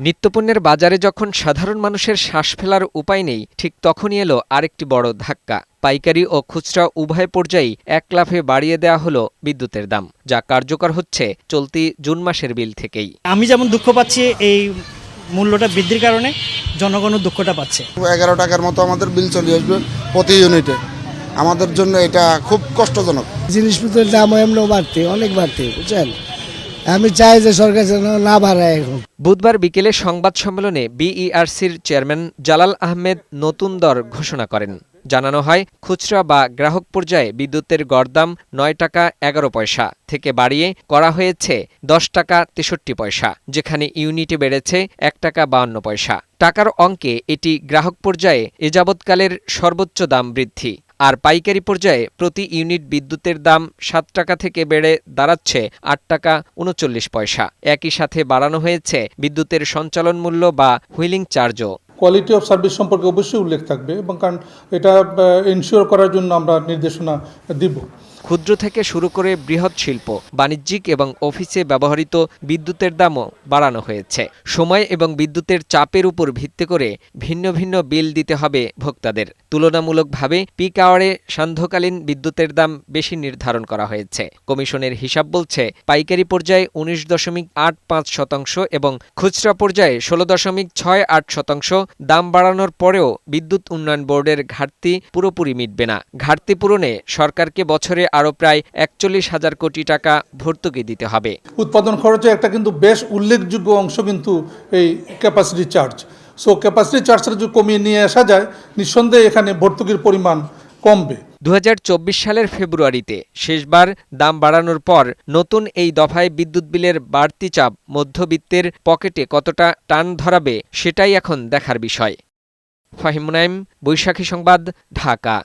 নিত্যপণ্যের বাজারে যখন সাধারণ মানুষের শ্বাস ফেলার উপায় নেই, ঠিক তখনই এলো আরেকটি বড় ধাক্কা। পাইকারি ও খুচরা উভয় পর্যায়েই এক লাফে বাড়িয়ে দেওয়া হলো বিদ্যুতের দাম, যা কার্যকর হচ্ছে চলতি জুন মাসের বিল থেকেই। আমি যেমন দুঃখ পাচ্ছি এই মূল্যটা বৃদ্ধির কারণে, জনগণও দুঃখটা পাচ্ছে। 11 টাকার মতো আমাদের বিল চলে আসবে প্রতি ইউনিটে। আমাদের জন্য এটা খুব কষ্টজনক। জিনিসপত্রের দাম এমনও বাড়তে অনেক বাড়তে, বুঝছেন। আমি চাই যে সরকার যেন না বাড়ায়। এখন বুধবার বিকেলে সংবাদ সম্মেলনে বিইআরসির চেয়ারম্যান জালাল আহমেদ নতুন দর ঘোষণা করেন। জানানো হয়, খুচরা বা গ্রাহক পর্যায়ে বিদ্যুতের গড়দাম ৯ টাকা ১১ পয়সা থেকে বাড়িয়ে করা হয়েছে ১০ টাকা ৬৩ পয়সা, যেখানে ইউনিটে বেড়েছে ১ টাকা ৫২ পয়সা। টাকার অঙ্কে এটি গ্রাহক পর্যায়ে এযাবৎকালের সর্বোচ্চ দাম বৃদ্ধি। আর পাইকারি পর্যায়ে প্রতি ইউনিট বিদ্যুতের দাম ৭ টাকা থেকে বেড়ে দাঁড়াচ্ছে ৮ টাকা ৩৯ পয়সা। একই সাথে বাড়ানো হয়েছে বিদ্যুতের সঞ্চালন মূল্য বা হুইলিং চার্জও। কোয়ালিটি অফ সার্ভিস সম্পর্কে অবশ্যই উল্লেখ থাকবে, এবং কারণ এটা এনশিওর করার জন্য আমরা নির্দেশনা দিব। ক্ষুদ্র থেকে শুরু করে বৃহৎ শিল্প, বাণিজ্যিক এবং অফিসে ব্যবহৃত বিদ্যুতের দামও বাড়ানো হয়েছে। সময় এবং বিদ্যুতের চাপের উপর ভিত্তি করে ভিন্ন ভিন্ন বিল দিতে হবে ভোক্তাদের। তুলনামূলকভাবে পিক আওয়ারে সান্ধ্যকালীন বিদ্যুতের দাম বেশি নির্ধারণ করা হয়েছে। কমিশনের হিসাব বলছে, পাইকারি পর্যায়ে ১৯.৮৫% এবং খুচরা পর্যায়ে ১৬.৬৮% দাম বাড়ানোর পরেও বিদ্যুৎ উন্নয়ন বোর্ডের ঘাটতি পুরোপুরি মিটবে না। ঘাটতি পূরণে সরকারকে বছরে আরও প্রায় ৪১,০০০ কোটি টাকা ভর্তুকি দিতে হবে। উৎপাদন খরচে একটা কিন্তু বেশ উল্লেখযোগ্য অংশ কিন্তু এই ক্যাপাসিটি চার্জ। সো ক্যাপাসিটি চার্জটা যদি কমিয়ে নিয়ে আসা যায়, নিঃসন্দেহে এখানে ভর্তুকির পরিমাণ কমবে। ২০২৪ সালের ফেব্রুয়ারিতে শেষবার দাম বাড়ানোর পর নতুন এই দফায় বিদ্যুৎ বিলের বাড়তি চাপ মধ্যবিত্তের পকেটে কতটা টান ধরাবে, সেটাই এখন দেখার বিষয়। ফাহিম মুনাইম, বৈশাখী সংবাদ, ঢাকা।